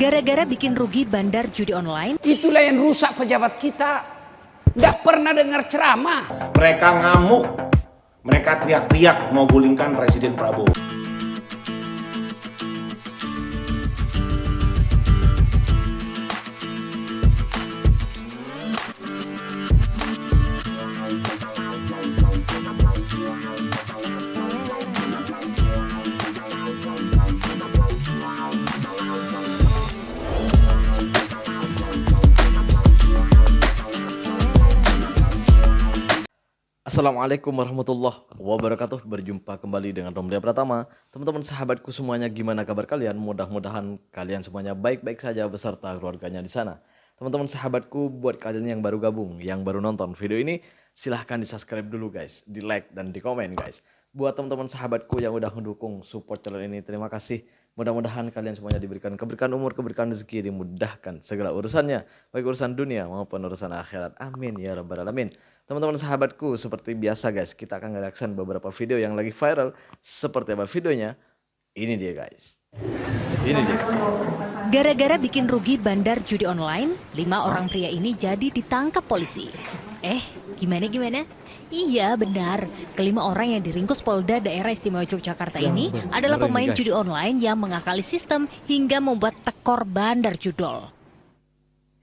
Gara-gara bikin rugi bandar judi online, itulah yang rusak pejabat kita. Nggak pernah dengar ceramah. Mereka ngamuk, mereka teriak-teriak mau gulingkan Presiden Prabowo. Assalamualaikum warahmatullahi wabarakatuh. Berjumpa kembali dengan Romlia Pratama. Teman-teman sahabatku semuanya, gimana kabar kalian? Mudah-mudahan kalian semuanya baik-baik saja beserta keluarganya di sana. Teman-teman sahabatku, buat kalian yang baru gabung, yang baru nonton video ini, silahkan di subscribe dulu guys, di like dan di komen guys. Buat teman-teman sahabatku yang udah mendukung support channel ini, terima kasih. Mudah-mudahan kalian semuanya diberikan keberkahan umur, keberkahan rezeki, dimudahkan segala urusannya, baik urusan dunia maupun urusan akhirat. Amin ya rabbal alamin. Teman-teman sahabatku, seperti biasa guys, kita akan reaction beberapa video yang lagi viral. Seperti apa videonya? Ini dia guys. Ini dia. gara-gara bikin rugi bandar judi online, 5 orang pria ini jadi ditangkap polisi. Gimana? Iya benar, kelima orang yang diringkus Polda Daerah Istimewa Yogyakarta ini adalah pemain judi online yang mengakali sistem hingga membuat tekor bandar judol.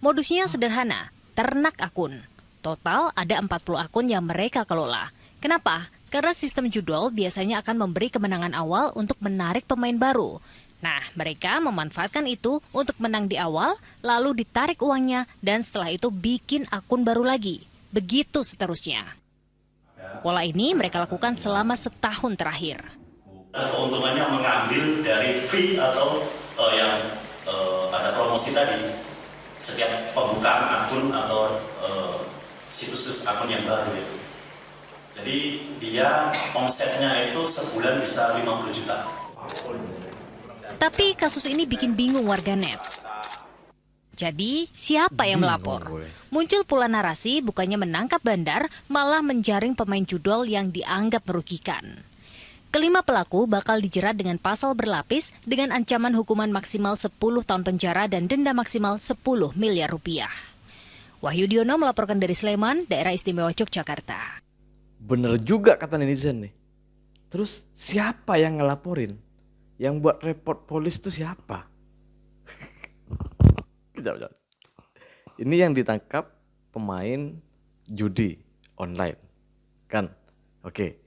Modusnya sederhana, ternak akun. Total ada 40 akun yang mereka kelola. Kenapa? Karena sistem judol biasanya akan memberi kemenangan awal untuk menarik pemain baru. Nah, mereka memanfaatkan itu untuk menang di awal, lalu ditarik uangnya, dan setelah itu bikin akun baru lagi. Begitu seterusnya. Pola ini mereka lakukan selama setahun terakhir. Keuntungannya mengambil dari fee atau yang ada promosi tadi. Setiap pembukaan akun atau situs akun yang baru itu. Jadi dia omsetnya itu sebulan bisa 50 juta. Tapi kasus ini bikin bingung warganet. Jadi, siapa yang melapor? Muncul pula narasi bukannya menangkap bandar, malah menjaring pemain judol yang dianggap merugikan. Kelima pelaku bakal dijerat dengan pasal berlapis dengan ancaman hukuman maksimal 10 tahun penjara dan denda maksimal 10 miliar rupiah. Wahyu Diono melaporkan dari Sleman, Daerah Istimewa Yogyakarta. Bener juga kata netizen nih. Terus siapa yang ngelaporin? Yang buat report polis itu siapa? Kejap. Ini yang ditangkap pemain judi online, kan? Oke.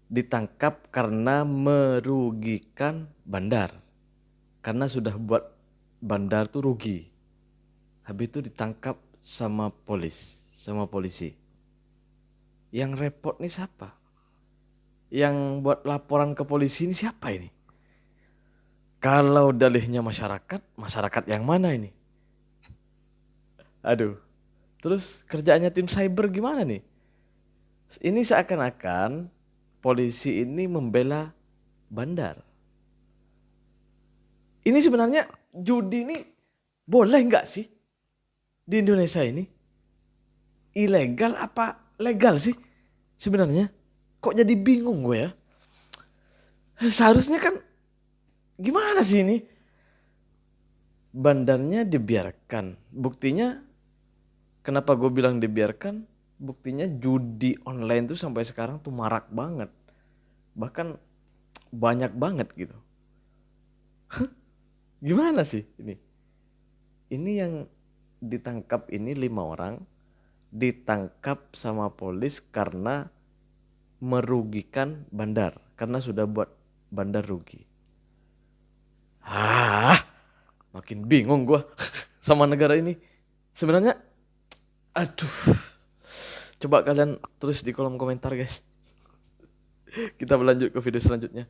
Ditangkap karena merugikan bandar. Karena sudah buat bandar tuh rugi. Habis itu ditangkap sama polisi. Yang report nih siapa? Yang buat laporan ke polisi ini siapa ini? Kalau dalihnya masyarakat yang mana ini? Aduh, terus kerjaannya tim cyber gimana nih? Ini seakan-akan polisi ini membela bandar. Ini sebenarnya judi ini boleh nggak sih di Indonesia ini? Ilegal apa legal sih sebenarnya? Kok jadi bingung gue ya? Seharusnya kan gimana sih ini? Bandarnya dibiarkan. Buktinya, kenapa gue bilang dibiarkan? Buktinya judi online tuh sampai sekarang tuh marak banget. Bahkan banyak banget gitu. Gimana sih ini? Ini yang ditangkap ini 5 orang. Ditangkap sama polis karena merugikan bandar. Karena sudah buat bandar rugi. Makin bingung gue sama negara ini. Sebenarnya, aduh. Coba kalian tulis di kolom komentar guys. Kita berlanjut ke video selanjutnya.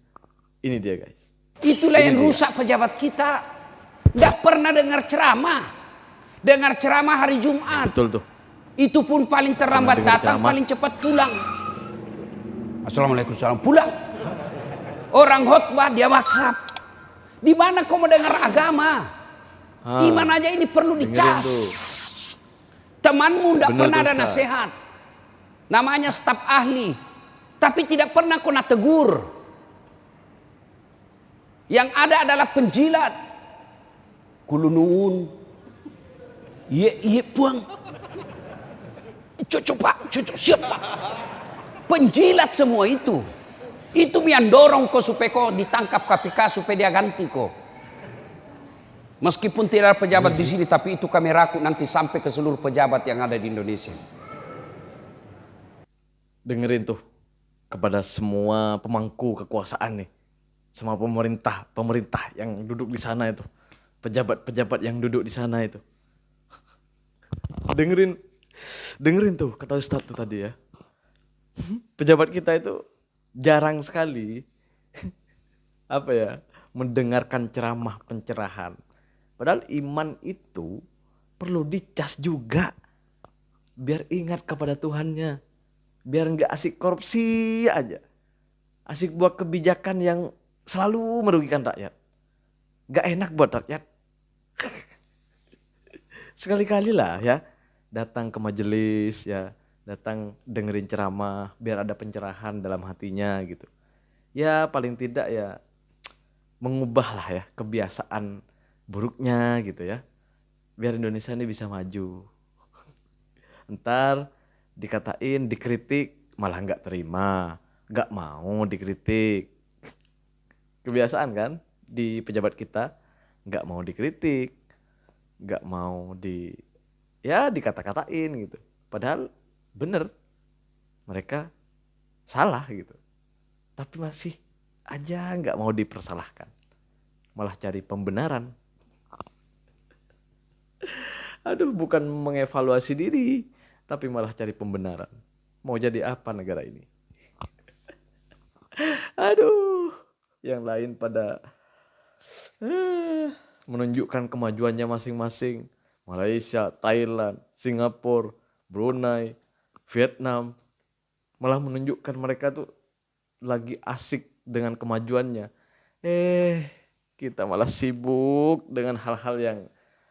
Ini dia guys. Itulah yang rusak pejabat kita. Nggak pernah dengar ceramah. Dengar ceramah hari Jumat. Betul tuh. Itu pun paling terlambat datang, paling cepat pulang. Assalamualaikum warahmatullahi pulang. Orang khotbah dia WhatsApp. Di mana kau mendengar agama? Iman aja ini perlu dicas. Temanmu tidak pernah ada nasihat. Namanya staf ahli. Tapi tidak pernah kena tegur. Yang ada adalah penjilat. Kulunun. Iya puang. Cocok pak, cocok siap pak. Penjilat semua itu. Itu yang dorong kau supaya kau ditangkap KPK supaya dia ganti kau. Meskipun tidak ada pejabat di sini, tapi itu kami rakut nanti sampai ke seluruh pejabat yang ada di Indonesia. Dengerin tuh kepada semua pemangku kekuasaan nih, semua pemerintah yang duduk di sana itu, pejabat-pejabat yang duduk di sana itu. Dengerin tuh kata Ustadz tuh tadi ya. Pejabat kita itu jarang sekali mendengarkan ceramah pencerahan. Padahal iman itu perlu dicas juga biar ingat kepada Tuhannya, biar nggak asik korupsi aja, asik buat kebijakan yang selalu merugikan rakyat, nggak enak buat rakyat. Sekali-kali lah ya datang ke majelis ya, datang dengerin ceramah biar ada pencerahan dalam hatinya gitu. Ya paling tidak ya mengubah lah ya kebiasaan buruknya gitu ya. Biar Indonesia ini bisa maju. Ntar dikatain, dikritik malah nggak terima, nggak mau dikritik. Kebiasaan kan di pejabat kita nggak mau dikritik, nggak mau dikata-katain gitu. Padahal bener mereka salah gitu, tapi masih aja nggak mau dipersalahkan, malah cari pembenaran. Aduh, bukan mengevaluasi diri, tapi malah cari pembenaran. Mau jadi apa negara ini? Aduh, yang lain pada menunjukkan kemajuannya masing-masing. Malaysia, Thailand, Singapura, Brunei, Vietnam malah menunjukkan mereka tuh lagi asik dengan kemajuannya. Kita malah sibuk dengan hal-hal yang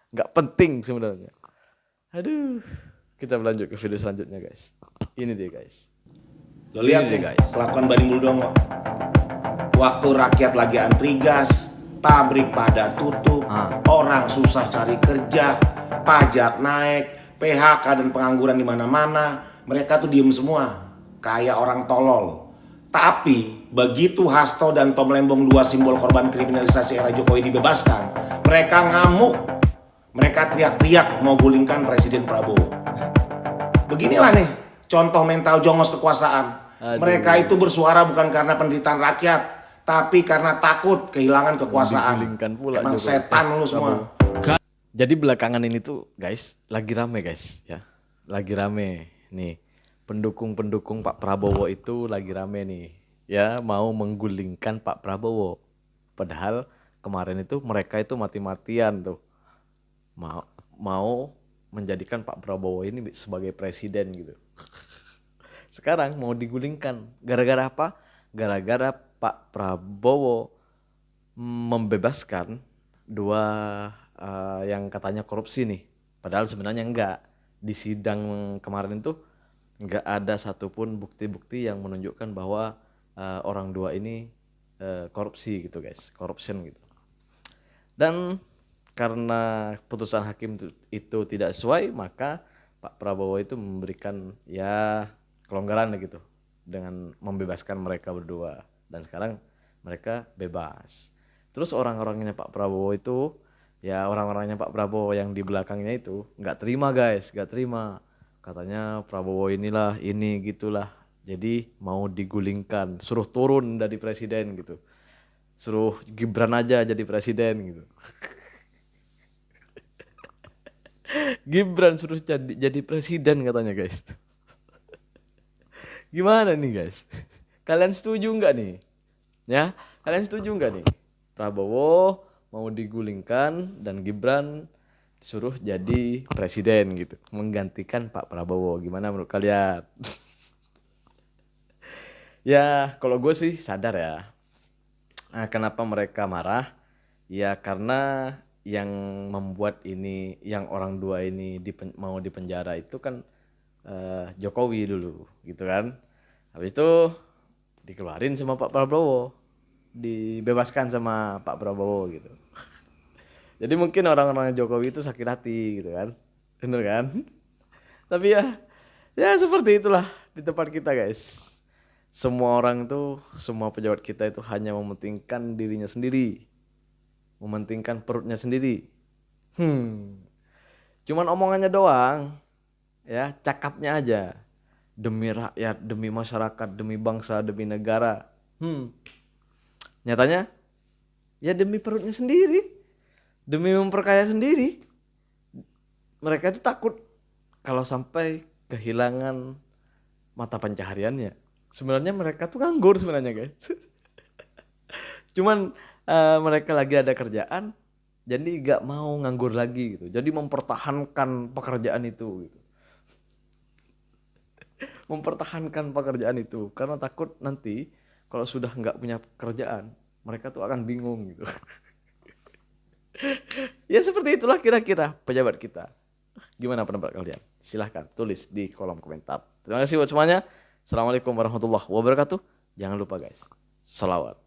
nggak penting sebenarnya. Aduh, kita berlanjut ke video selanjutnya guys. Ini dia guys. Lo lihat nih guys, kelakuan Bani Muldongo. Waktu rakyat lagi antri gas, pabrik pada tutup, orang susah cari kerja, pajak naik, PHK dan pengangguran di mana-mana, mereka tuh diem semua, kayak orang tolol. Tapi begitu Hasto dan Tom Lembong, dua simbol korban kriminalisasi era Jokowi, dibebaskan, mereka ngamuk. Mereka teriak-teriak mau gulingkan Presiden Prabowo. Beginilah nih contoh mental jongos kekuasaan. Mereka itu bersuara bukan karena penderitaan rakyat, tapi karena takut kehilangan kekuasaan. Pula Emang Jokowi. setan lu semua. Jadi belakangan ini tuh guys, lagi rame guys ya. Lagi rame nih. Pendukung-pendukung Pak Prabowo itu lagi rame nih. Ya, mau menggulingkan Pak Prabowo. Padahal kemarin itu mereka itu mati-matian tuh. Mau menjadikan Pak Prabowo ini sebagai presiden gitu. Sekarang mau digulingkan. Gara-gara apa? Gara-gara Pak Prabowo membebaskan dua yang katanya korupsi nih. Padahal sebenarnya enggak. Di sidang kemarin itu enggak ada satupun bukti-bukti yang menunjukkan bahwa orang dua ini korupsi gitu guys. Corruption gitu. Dan karena putusan hakim itu tidak sesuai, maka Pak Prabowo itu memberikan ya kelonggaran gitu dengan membebaskan mereka berdua, dan sekarang mereka bebas. Terus orang-orangnya Pak Prabowo itu ya orang-orangnya Pak Prabowo yang di belakangnya itu nggak terima guys, nggak terima. Katanya Prabowo inilah ini gitulah, jadi mau digulingkan, suruh turun dari presiden gitu, suruh Gibran aja jadi presiden gitu. Gibran suruh jadi presiden katanya guys. Gimana nih guys? Kalian setuju nggak nih? Ya, kalian setuju nggak nih? Prabowo mau digulingkan dan Gibran disuruh jadi presiden gitu, menggantikan Pak Prabowo. Gimana menurut kalian? Ya, kalau gue sih sadar ya. Nah, kenapa mereka marah? Ya karena yang membuat ini, yang orang dua ini mau dipenjara itu kan Jokowi dulu gitu kan. Habis itu dikeluarin sama Pak Prabowo, dibebaskan sama Pak Prabowo gitu. Jadi mungkin orang-orang Jokowi itu sakit hati gitu kan. Bener kan? Tapi ya seperti itulah di tempat kita guys. Semua orang tuh, semua pejabat kita itu hanya mementingkan dirinya sendiri. Mementingkan perutnya sendiri. Cuman omongannya doang. Ya, cakapnya aja. Demi rakyat, demi masyarakat, demi bangsa, demi negara. Nyatanya ya demi perutnya sendiri, demi memperkaya sendiri. Mereka itu takut kalau sampai kehilangan mata pencahariannya. Sebenarnya mereka tuh nganggur sebenarnya guys. Cuman mereka lagi ada kerjaan, jadi gak mau nganggur lagi gitu. Jadi mempertahankan pekerjaan itu gitu. Mempertahankan pekerjaan itu karena takut nanti kalau sudah nggak punya pekerjaan, mereka tuh akan bingung gitu. Ya seperti itulah kira-kira pejabat kita. Gimana pendapat kalian? Silahkan tulis di kolom komentar. Terima kasih buat semuanya. Assalamualaikum warahmatullahi wabarakatuh. Jangan lupa guys, shalawat.